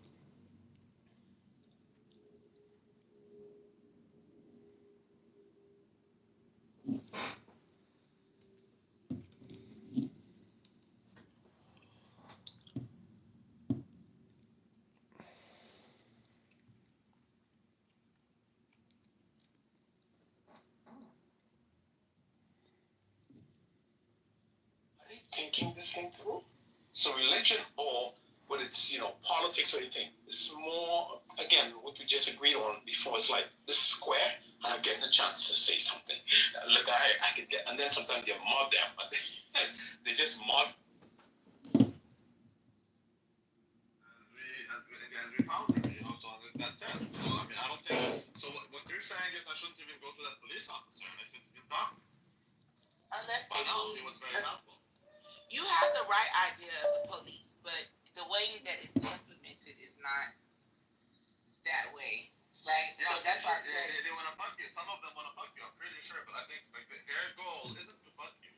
Thinking this thing through. So religion, or whether it's politics or anything, it's more again what we just agreed on before. It's like this is square, and I'm getting a chance to say something. Look, I could get, and then sometimes they mod them, but they just mod. We found her, so that's it. So I mean, I don't think. So what you're saying is I shouldn't even go to that police officer and I shouldn't even talk. Unless But no, it was very helpful. you have the right idea of the police, but the way that it's implemented is not that way, right? Yeah, So that's why they want to fuck you. Some of them want to fuck you. I'm pretty sure, but I think like their goal isn't to fuck you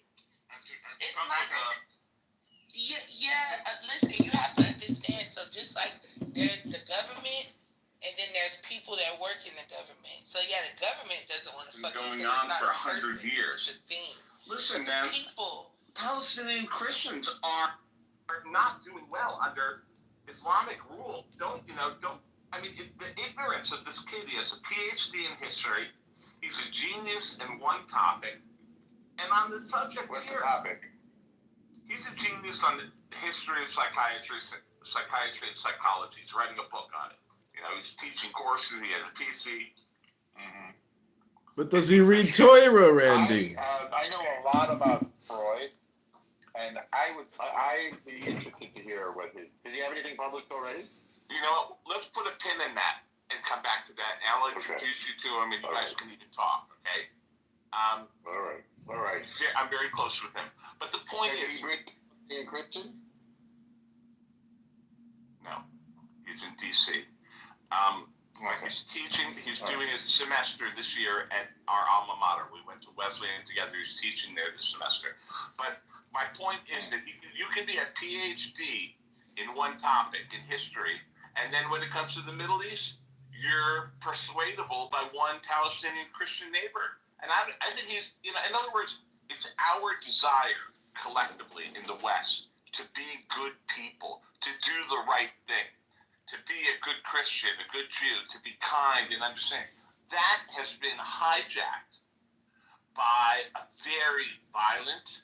and to it's come not. with a. Listen, you have to understand. So just like there's the government, and then there's people that work in the government. So yeah, the government doesn't want to fuck you. Going on for 100 years. Listen, man. People. Palestinian Christians are not doing well under Islamic rule. I mean, the ignorance of this kid. He has a PhD in history. He's a genius in one topic. And on the subject What's here, the topic? he's a genius on the history of psychiatry and psychology. He's writing a book on it. He's teaching courses. He has a PhD. Mm-hmm. But does he read Torah, Randy? I know a lot about Freud, and I'd be interested to hear what did he have anything published already? Let's put a pin in that and come back to that. And I'll introduce you to him, and you guys can even talk, okay? All right. Yeah, I'm very close with him. But the point is... Is he a Christian? No. He's in D.C. He's teaching, he's doing his semester this year at our alma mater. We went to Wesleyan together. He's teaching there this semester. But my point is that you can be a PhD in one topic, in history, and then when it comes to the Middle East, you're persuadable by one Palestinian Christian neighbor. And I think he's, in other words, it's our desire collectively in the West to be good people, to do the right thing, to be a good Christian, a good Jew, to be kind and understanding. That has been hijacked by a very violent,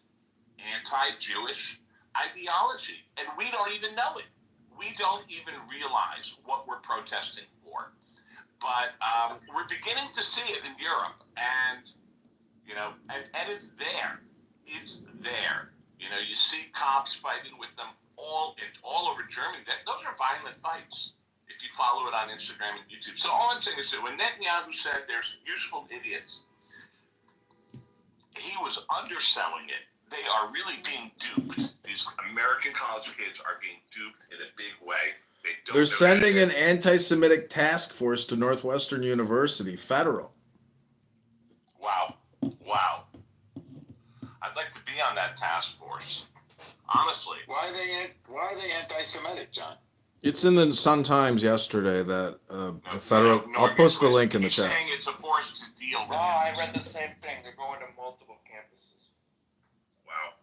anti-Jewish ideology. And we don't even know it. We don't even realize what we're protesting for. But we're beginning to see it in Europe. And, and it's there. It's there. You see cops fighting with them all over Germany. Those are violent fights if you follow it on Instagram and YouTube. So all I'm saying is that when Netanyahu said there's useful idiots, he was underselling it. They are really being duped. These American college kids are being duped in a big way. They're sending an anti-Semitic task force to Northwestern University, federal. Wow. I'd like to be on that task force. Honestly. Why are they anti-Semitic, John? It's in the Sun-Times yesterday that the federal... I'll post the link in the chat. He's saying it's a force to deal with. I read the same thing. They're going to multiple campuses. Wow.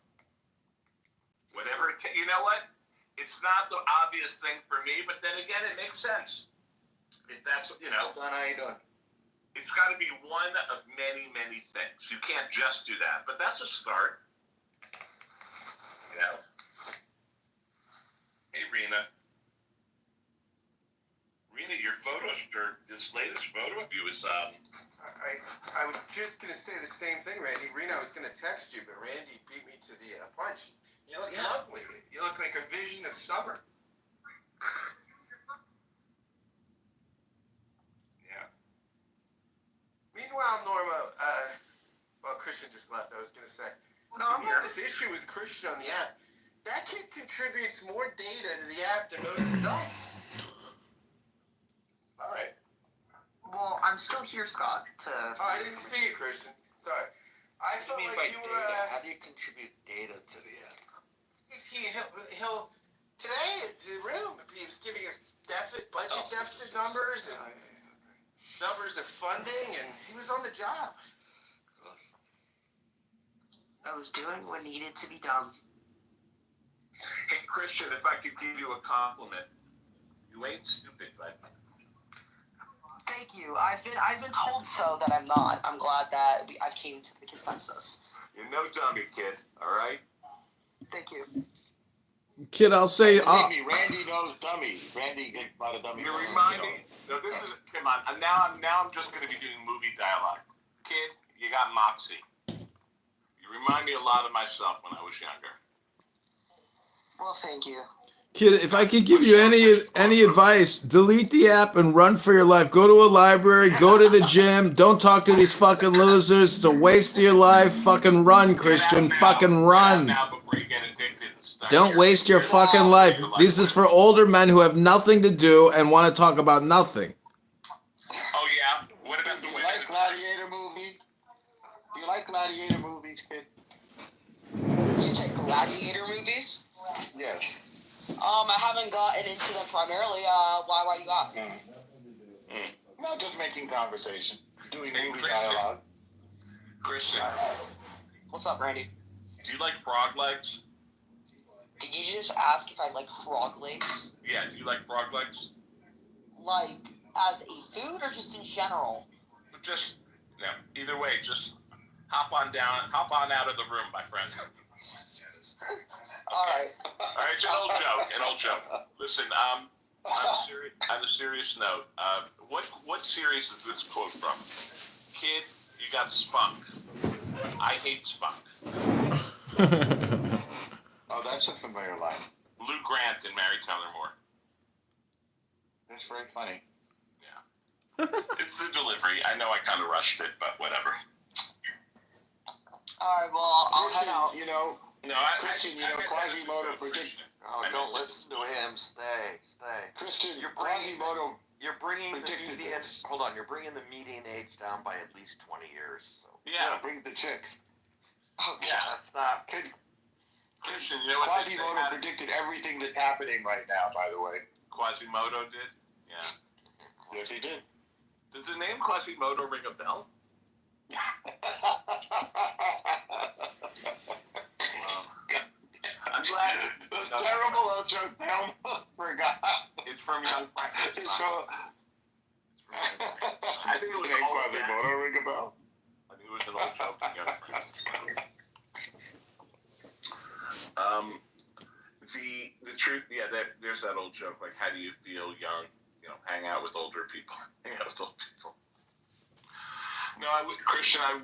Whatever. You know what? It's not the obvious thing for me, but then again, it makes sense. If that's, John, how you doing? It's got to be one of many, many things. You can't just do that, but that's a start. Hey, Rena. Rena, your photos, this latest photo of you is, I was just going to say the same thing, Randy. Rena, I was going to text you, but Randy beat me to the punch. You look lovely. You look like a vision of summer. Yeah. Meanwhile, Norma, Christian just left, I was going to say. No, I'm on this issue with Christian on the app. That kid contributes more data to the app than most adults. All right. Well, I'm still here, Scott. I didn't see you, Christian. Sorry. I What do you felt mean by like you data? were. How do you contribute data to the app? He'll today at the room he was giving us budget deficit numbers and numbers of funding, and he was on the job. I was doing what needed to be done. Hey, Christian, if I could give you a compliment, you ain't stupid, right? Thank you. I've been told so that I'm not. I'm glad that I've came to the consensus. You're no dummy, kid. All right. Thank you. Kid, I'll say. Believe me, Randy knows dummy. Randy gets by the dummy. You remind me. No, this is. Come on. And now I'm just going to be doing movie dialogue. Kid, you got moxie. You remind me a lot of myself when I was younger. Well, thank you. Kid, if I could give you any advice, delete the app and run for your life. Go to a library, go to the gym. Don't talk to these fucking losers. It's a waste of your life. Fucking run, Christian. Fucking run. Now before you get addicted and stuff. Don't waste your fucking life. This is for older men who have nothing to do and want to talk about nothing. Oh yeah. What about the Do you women? like gladiator movies? Do you like gladiator movies, kid? You say gladiator movies? Yes. I haven't gotten into them primarily. Why do you ask? No, just making conversation. Doing Hey, movie Christian. dialogue. Christian, What's up, Randy? do you like frog legs? Did you just ask if I like frog legs? Yeah. Do you like frog legs? Like, as a food or just in general? Just either way. Just hop on out of the room, my friend. All right. All right, it's an old joke. Listen, on a serious note, what series is this quote from? Kid, you got spunk. I hate spunk. Oh, that's a familiar line. Lou Grant and Mary Tyler Moore. That's very funny. It's the delivery. I know I kind of rushed it, but whatever. All right. Well, I'll head out. You know, No, Christian, Quasimodo predicted. Oh, don't listen to him. Stay. Christian, You're bringing Quasimodo You're bringing the predicted median. this. Hold on. You're bringing the median age down by at least 20 years. So. Yeah. Bring the chicks. Oh, God. Yeah, that's not. Christian, you know what they say Quasimodo predicted everything that's happening right now, by the way. Quasimodo did? Yeah. Yes, he did. Does the name Quasimodo ring a bell? I'm glad. Those terrible old joke now. Forgot. It's from Young Frankenstein. So, I think it was name old. Quasimodo ring a bell? I think it was an old joke from Young Frankenstein. The truth, there's that old joke, like, how do you feel young? Hang out with older people. Hang out with old people. No, Christian, I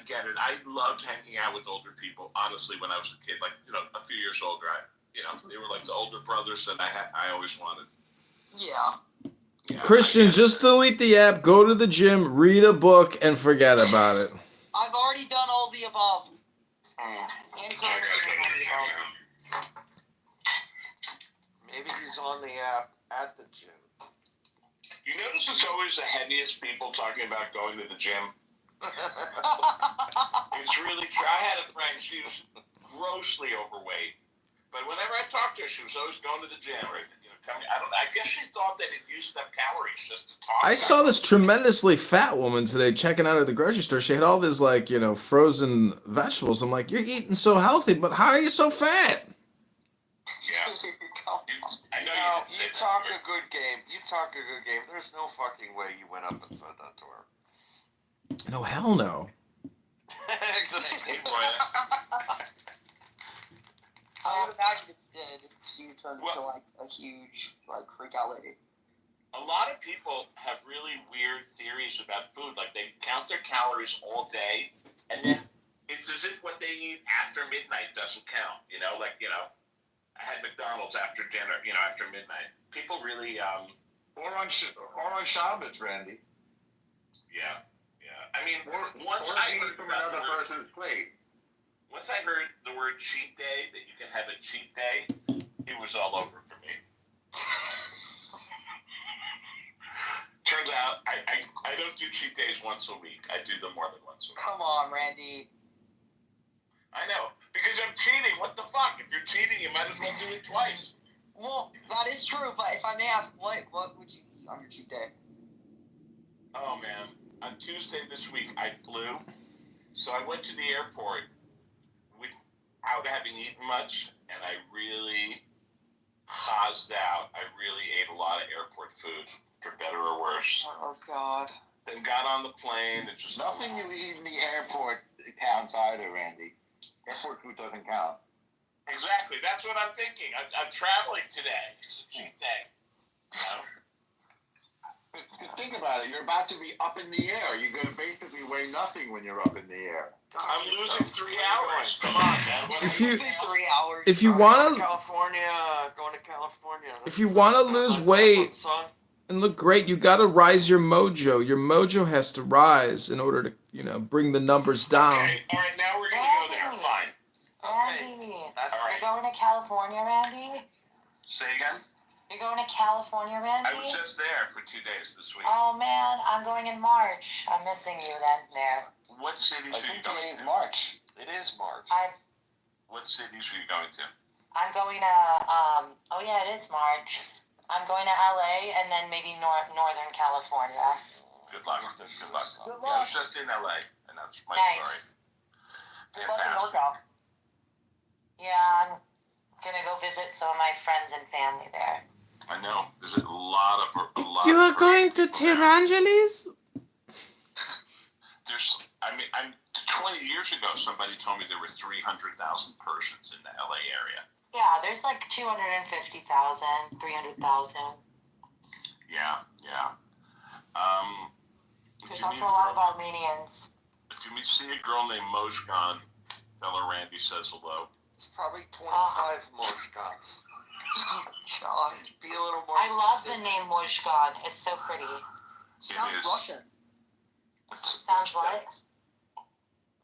get it. I loved hanging out with older people, honestly, when I was a kid, like, a few years older. They were like the older brothers that I always wanted. Yeah. Christian, just delete the app, go to the gym, read a book, and forget about it. I've already done all the above. Maybe he's on the app at the gym. You notice it's always the heaviest people talking about going to the gym? It's really true. I had a friend, she was grossly overweight, but whenever I talked to her, she was always going to the gym. Or, I guess she thought that it used up calories just to talk. I saw this tremendously fat woman today checking out at the grocery store. She had all these frozen vegetables. I'm like, you're eating so healthy, but how are you so fat? Yeah. I know You talk a good game. There's no fucking way you went up and said that to her. No, hell no. I would imagine if it did, she would turn into a huge freak out lady. A lot of people have really weird theories about food. Like, they count their calories all day, and then it's as if what they eat after midnight doesn't count. I had McDonald's after dinner, after midnight. People really, Or on Shabbos, Randy. Yeah. I mean, once or I eat heard from about another person's plate. Once I heard the word cheat day, that you can have a cheat day, it was all over for me. turns out I don't do cheat days once a week. I do them more than once a week. Come on, Randy. I know. Because I'm cheating. What the fuck? If you're cheating, you might as well do it twice. Well, that is true, but if I may ask, what would you eat on your cheat day? Oh, man. On Tuesday this week, I flew. So I went to the airport without having eaten much, and I really hozzed out. I really ate a lot of airport food, for better or worse. Oh, God. Then got on the plane and just... Nothing you eat in the airport counts either, Randy. Airport food doesn't count. Exactly. That's what I'm thinking. I'm traveling today. It's a cheat day. You know? But think about it. You're about to be up in the air. You're going to basically weigh nothing when you're up in the air. I'm losing 3 hours. Come on, man. If you 3 hours. if you wanna Going to California. if you wanna lose weight and look great, you gotta rise your mojo. Your mojo has to rise in order to, you know, bring the numbers down. Okay. All right, now we're going to go there. Fine. Randy, All right. you're going to California, Randy? Say again? You're going to California, Randy? I was just there for 2 days this week. Oh man, I'm going in March. I'm missing you then there. What cities I are you think going today to? is March. It is March. What cities are you going to? I'm going to oh yeah, it is March. I'm going to LA and then maybe Northern California. Good luck. Good luck. Good Yeah, I luck. was just in LA, and that's my Nice. Good luck in Fantastic. NorCal. Yeah, I'm gonna go visit some of my friends and family there. I know. There's a lot of You are going to people there. Tirangeles? There's, I mean, 20 years ago, somebody told me there were 300,000 Persians in the LA area. Yeah, there's like 250,000, 300,000. Yeah. There's also a lot of Armenians. If you see a girl named Mojgan, tell her Randy says hello. It's probably 25 Moshkans. God. Be a little more I love the specific. name Mojgan. It's so pretty. Sounds is. Russian. Sounds what?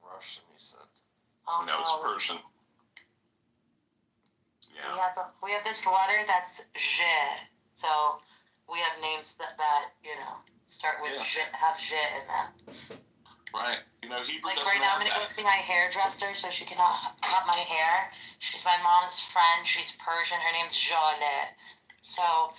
Russian, he said. Oh, No, it's Persian. Yeah. We have this letter that's J. So we have names that you know, start with J, have J in them. Right. You know, Hebrew Like doesn't right now, I'm have gonna go that. see my hairdresser so she can cut my hair. She's my mom's friend. She's Persian. Her name's Jale. So